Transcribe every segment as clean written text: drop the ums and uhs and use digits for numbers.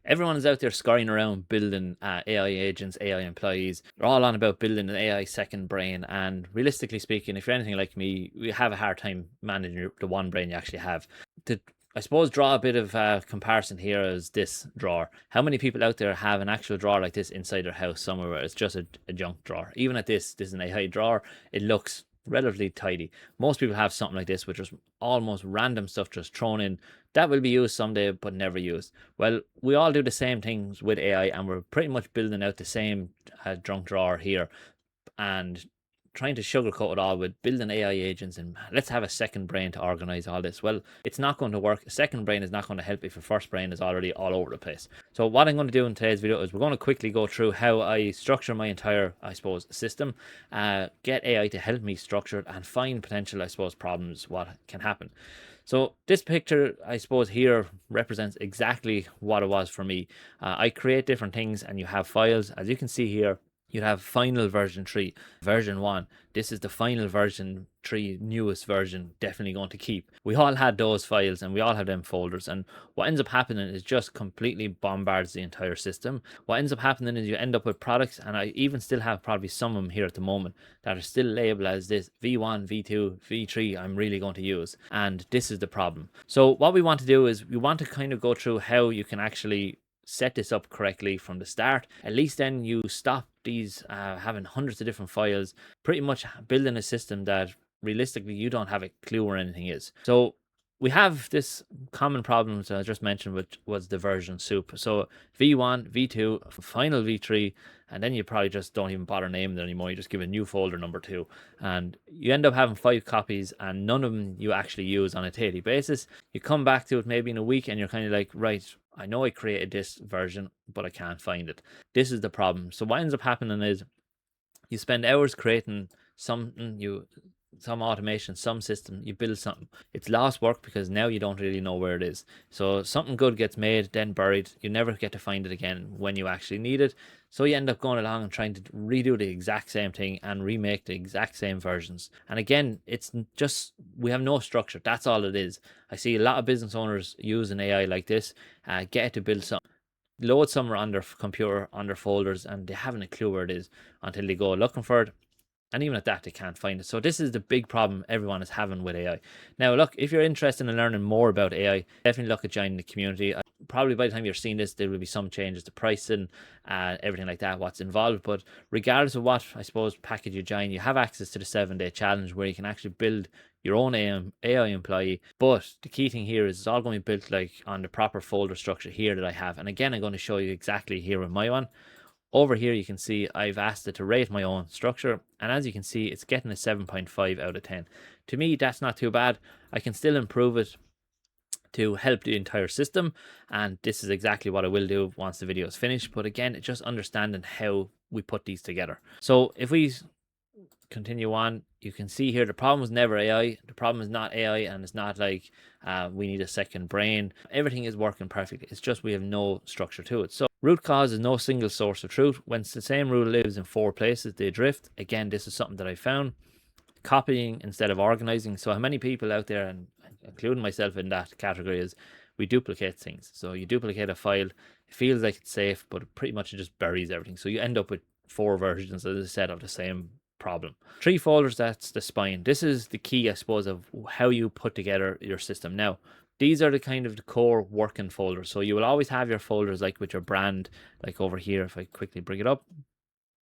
Everyone is out there scurrying around building AI agents, AI employees. They're all on about building an AI second brain. And realistically speaking, if you're anything like me, we have a hard time managing the one brain you actually have. To, I suppose, draw a bit of comparison here is this drawer. How many people out there have an actual drawer like this inside their house somewhere where it's just a junk drawer? Even at this is an AI drawer. It looks relatively tidy. Most people have something like this, which is almost random stuff just thrown in that will be used someday but never used. Well, we all do the same things with AI, and we're pretty much building out the same junk drawer here and trying to sugarcoat it all with building AI agents and let's have a second brain to organize all this. Well, it's not going to work. A second brain is not going to help if your first brain is already all over the place. So what I'm going to do in today's video is we're going to quickly go through how I structure my entire, I suppose, system, get AI to help me structure it and find potential, I suppose, problems, what can happen. So this picture, I suppose, here represents exactly what it was for me. I create different things and you have files. As you can see here, you have final version 3, version 1. This is the final version 3, newest version, definitely going to keep. We all had those files and we all have them folders. And what ends up happening is just completely bombards the entire system. What ends up happening is you end up with products, and I even still have probably some of them here at the moment that are still labeled as this V1, V2, V3 I'm really going to use. And this is the problem. So what we want to do is we want to kind of go through how you can actually set this up correctly from the start. At least then you stop these having hundreds of different files, pretty much building a system that realistically you don't have a clue where anything is. So we have this common problem that I just mentioned, which was the version soup. So V1, V2, final V3, and then you probably just don't even bother naming it anymore. You just give a new folder number 2, and you end up having 5 copies, and none of them you actually use on a daily basis. You come back to it maybe in a week, and you're kind of like, right, I know I created this version, but I can't find it. This is the problem. So what ends up happening is you spend hours creating something, some automation, some system, you build something. It's lost work because now you don't really know where it is. So something good gets made, then buried. You never get to find it again when you actually need it. So you end up going along and trying to redo the exact same thing and remake the exact same versions. And again, it's just, we have no structure. That's all it is. I see a lot of business owners use an AI like this, get it to build something, load somewhere on their computer, on their folders, and they haven't a clue where it is until they go looking for it. And even at that, they can't find it. So this is the big problem everyone is having with AI. Now, look, if you're interested in learning more about AI, definitely look at joining the community. Probably by the time you're seeing this, there will be some changes to pricing, everything like that, what's involved. But regardless of what, I suppose, package you join, you have access to the 7-day challenge where you can actually build your own AI employee. But the key thing here is it's all going to be built like on the proper folder structure here that I have. And again, I'm going to show you exactly here with my one. Over here, you can see I've asked it to rate my own structure. And as you can see, it's getting a 7.5 out of 10. To me, that's not too bad. I can still improve it to help the entire system. And this is exactly what I will do once the video is finished. But again, it's just understanding how we put these together. So if we continue on, you can see here the problem was never AI. The problem is not AI, and it's not like we need a second brain. Everything is working perfectly. It's just we have no structure to it. So root cause is no single source of truth. When the same rule lives in 4 places, they drift. Again, this is something that I found. Copying instead of organizing. So how many people out there, and including myself in that category, is we duplicate things. So you duplicate a file, it feels like it's safe, but pretty much it just buries everything. So you end up with 4 versions, as I said, of the same problem. 3 folders, that's the spine. This is the key, I suppose, of how you put together your system. Now, these are the kind of the core working folders. So you will always have your folders like with your brand, like over here, if I quickly bring it up.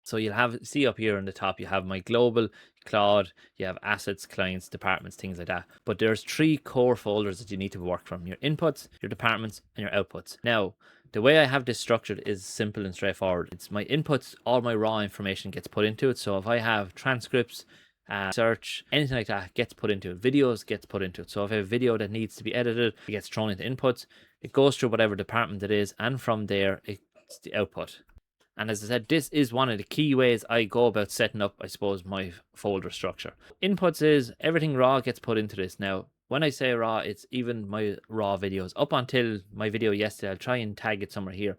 So you'll have, see up here on the top, you have my global, Claude, you have assets, clients, departments, things like that. But there's 3 core folders that you need to work from: your inputs, your departments, and your outputs. Now, the way I have this structured is simple and straightforward. It's my inputs, all my raw information gets put into it. So if I have transcripts, search, anything like that gets put into it. Videos gets put into it. So if I have a video that needs to be edited, it gets thrown into inputs. It goes through whatever department it is, and from there, it's the output. And as I said, this is one of the key ways I go about setting up, I suppose, my folder structure. Inputs is everything raw gets put into this. Now, when I say raw, it's even my raw videos. Up until my video yesterday, I'll try and tag it somewhere here,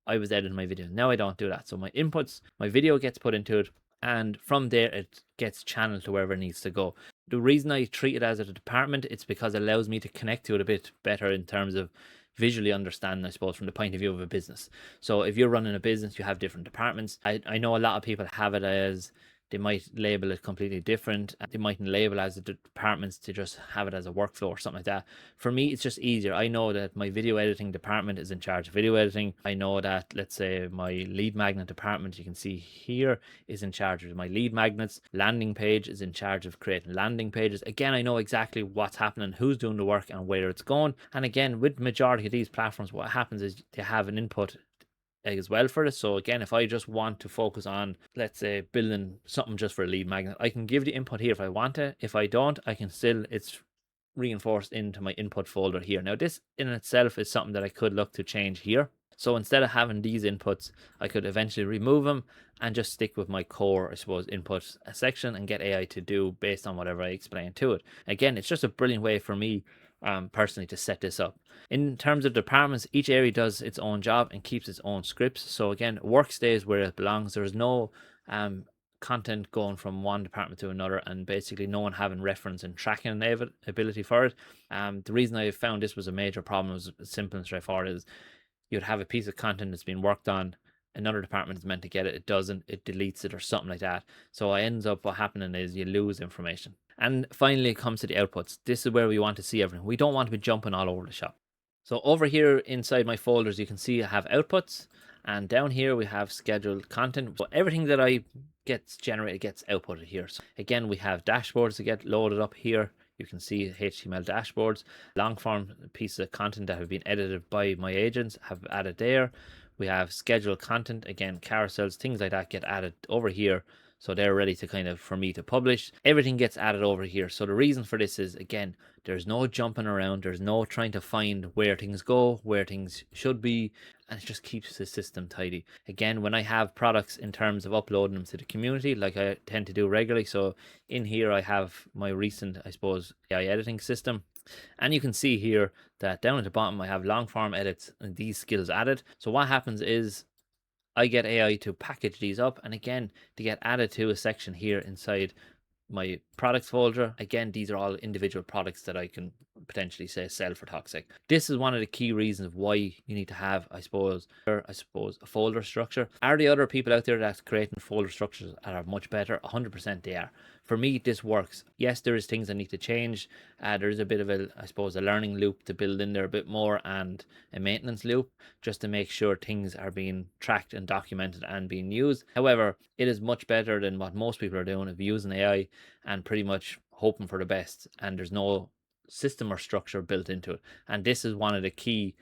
I was editing my video. Now I don't do that. So my inputs, my video gets put into it, and from there it gets channeled to wherever it needs to go. The reason I treat it as a department, it's because it allows me to connect to it a bit better in terms of visually understand, I suppose, from the point of view of a business. So if you're running a business, you have different departments. I know a lot of people have it as they might label it completely different. They mightn't label as the departments to just have it as a workflow or something like that. For me, it's just easier. I know that my video editing department is in charge of video editing. I know that, let's say, my lead magnet department, you can see here, is in charge of my lead magnets. Landing page is in charge of creating landing pages. Again, I know exactly what's happening, who's doing the work, and where it's going. And again, with majority of these platforms, what happens is they have an input as well for this. So again, if I just want to focus on, let's say, building something just for a lead magnet, I can give the input here if I want it. If I don't, I can still, it's reinforced into my input folder here. Now this in itself is something that I could look to change here. So instead of having these inputs, I could eventually remove them and just stick with my core, I suppose, input section and get AI to do based on whatever I explain to it. Again, it's just a brilliant way for me personally to set this up. In terms of departments, each area does its own job and keeps its own scripts. So again, work stays where it belongs. There's no content going from one department to another, and basically no one having reference and tracking ability for it. The reason I found this was a major problem was simple and straightforward. Is you'd have a piece of content that's been worked on, another department is meant to get it, it doesn't, it deletes it or something like that. So I ends up what happening is you lose information. And finally, it comes to the outputs. This is where we want to see everything. We don't want to be jumping all over the shop. So over here inside my folders, you can see I have outputs, and down here we have scheduled content. So everything that I gets generated gets outputted here. So again, we have dashboards that get loaded up here. You can see HTML dashboards, long form pieces of content that have been edited by my agents have added there. We have scheduled content, again, carousels, things like that get added over here. So they're ready to kind of, for me to publish. Everything gets added over here. So the reason for this is, again, there's no jumping around. There's no trying to find where things go, where things should be. And it just keeps the system tidy. Again, when I have products in terms of uploading them to the community, like I tend to do regularly. So in here, I have my recent, I suppose, AI editing system. And you can see here that down at the bottom, I have long form edits and these skills added. So what happens is I get AI to package these up, and again, they get added to a section here inside my products folder. Again, these are all individual products that I can potentially say sell for Toxic. This is one of the key reasons why you need to have, I suppose, a folder structure. Are the other people out there that's creating folder structures that are much better? 100% they are. For me, this works. Yes, there is things I need to change. There is a bit of a, I suppose, a learning loop to build in there a bit more, and a maintenance loop just to make sure things are being tracked and documented and being used. However, it is much better than what most people are doing of using AI and pretty much hoping for the best, and there's no system or structure built into it. And this is one of the key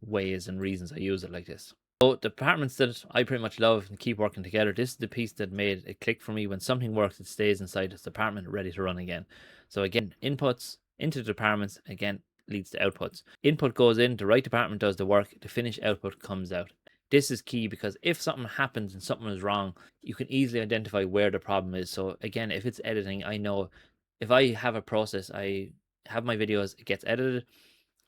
ways and reasons I use it like this. So the departments that I pretty much love and keep working together, this is the piece that made it click for me. When something works, it stays inside this department ready to run again. So again, inputs into the departments, again, leads to outputs. Input goes in, the right department does the work, the finished output comes out. This is key because if something happens and something is wrong, you can easily identify where the problem is. So again, if it's editing, I know if I have a process, I have my videos, it gets edited.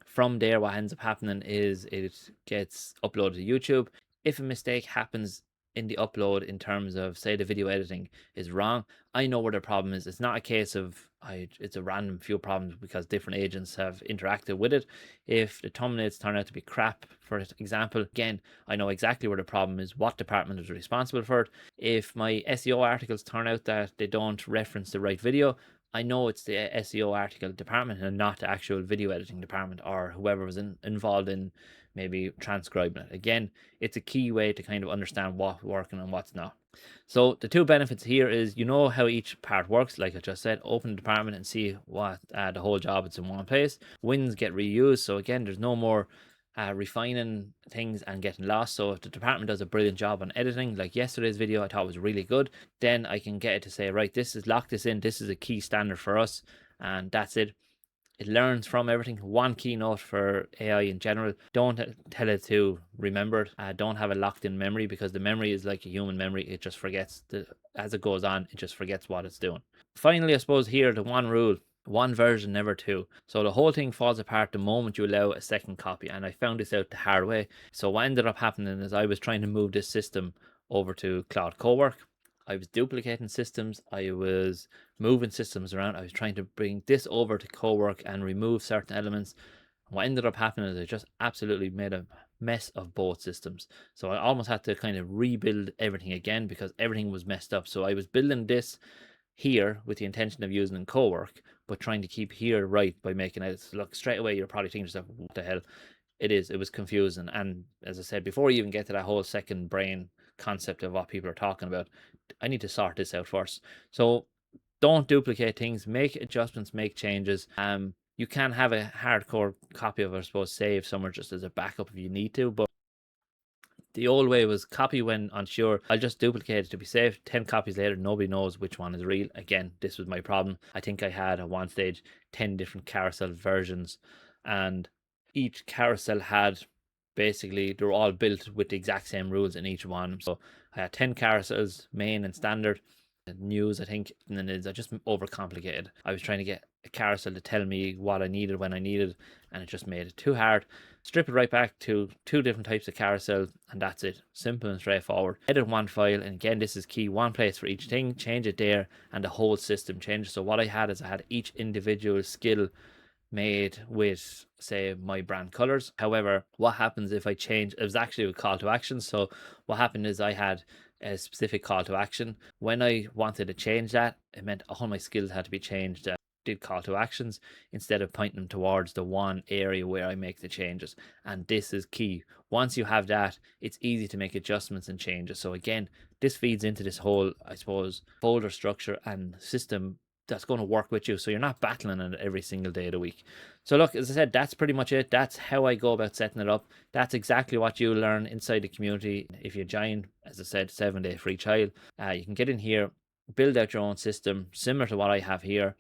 From there, what ends up happening is it gets uploaded to YouTube. If a mistake happens in the upload in terms of, say, the video editing is wrong, I know where the problem is. It's not a case of it's a random few problems because different agents have interacted with it. If the thumbnails turn out to be crap, for example, again, I know exactly where the problem is, what department is responsible for it. If my SEO articles turn out that they don't reference the right video, I know it's the SEO article department and not the actual video editing department or whoever was involved in maybe transcribing it. Again, it's a key way to kind of understand what's working and what's not. So the two benefits here is, you know how each part works. Like I just said, open the department and see what the whole job is in one place. Wins get reused. So again, there's no more refining things and getting lost. So if the department does a brilliant job on editing, like yesterday's video I thought was really good, then I can get it to say, right, this is, lock this in, this is a key standard for us, and that's it. It learns from everything. One keynote for AI in general, don't tell it to remember it. Don't have a locked in memory, because the memory is like a human memory. It just forgets, as it goes on, it just forgets what it's doing. Finally, I suppose here, the one rule: one version, never two. So the whole thing falls apart the moment you allow a second copy, and I found this out the hard way. So what ended up happening is I was trying to move this system over to Claude Cowork. I was duplicating systems, I was moving systems around, I was trying to bring this over to Cowork and remove certain elements. What ended up happening is I just absolutely made a mess of both systems. So I almost had to kind of rebuild everything again because everything was messed up. So I was building this here with the intention of using in co-work, but trying to keep here right by making it look straight away. You're probably thinking to yourself, what the hell? It was confusing. And as I said, before you even get to that whole second brain concept of what people are talking about, I need to sort this out first. So don't duplicate things, make adjustments, make changes. You can have a hardcore copy of it, I suppose, saved somewhere just as a backup if you need to, but the old way was copy when unsure. I'll just duplicate it to be safe. 10 copies later, nobody knows which one is real. Again, this was my problem. I think I had at one stage 10 different carousel versions, and each carousel had basically, they were all built with the exact same rules in each one. So I had 10 carousels, main and standard. News, I think, and then I just overcomplicated. I was trying to get a carousel to tell me what I needed when I needed, and it just made it too hard. Strip it right back to 2 different types of carousel, and that's it. Simple and straightforward. Edit one file, and again, this is key. One place for each thing. Change it there, and the whole system changes. So what I had is I had each individual skill made with, say, my brand colors. However, what happens if I change, it was actually a call to action. So what happened is I had a specific call to action. When I wanted to change that, it meant all my skills had to be changed. Did call to actions instead of pointing them towards the one area where I make the changes. And this is key. Once you have that, it's easy to make adjustments and changes. So again, this feeds into this whole, I suppose, folder structure and system that's going to work with you, so you're not battling it every single day of the week. So look, as I said, that's pretty much it. That's how I go about setting it up. That's exactly what you learn inside the community if you join. As I said, 7-day free trial. You can get in here, build out your own system similar to what I have here,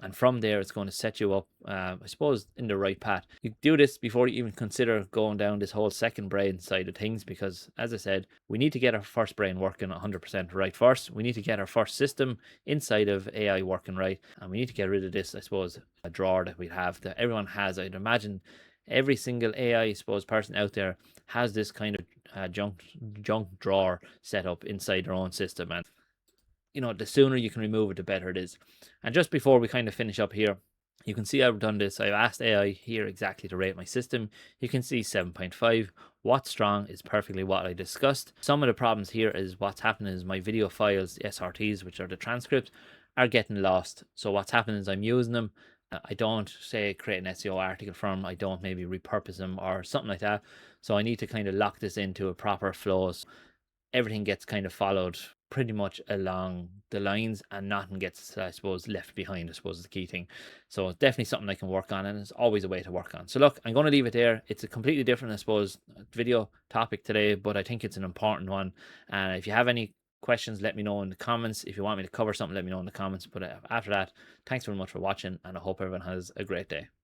and from there it's going to set you up, I suppose, in the right path. You do this before you even consider going down this whole second brain side of things, because as I said, we need to get our first brain working 100% right first. We need to get our first system inside of AI working right, and we need to get rid of this, I suppose, a drawer that we have that everyone has. I'd imagine every single AI, I suppose, person out there has this kind of junk drawer set up inside their own system, and the sooner you can remove it, the better it is. And just before we kind of finish up here, you can see I've done this. I've asked AI here exactly to rate my system. You can see 7.5. What's strong is perfectly what I discussed. Some of the problems here is what's happening is my video files, the SRTs, which are the transcripts, are getting lost. So what's happening is I'm using them. I don't, say, create an SEO article from them. I don't maybe repurpose them or something like that. So I need to kind of lock this into a proper flow. So everything gets kind of followed pretty much along the lines, and nothing gets, I suppose, left behind, I suppose, is the key thing. So it's definitely something I can work on, and it's always a way to work on. So look, I'm going to leave it there. It's a completely different, I suppose, video topic today, but I think it's an important one. And if you have any questions, let me know in the comments. If you want me to cover something, let me know in the comments. But after that, thanks very much for watching, and I hope everyone has a great day.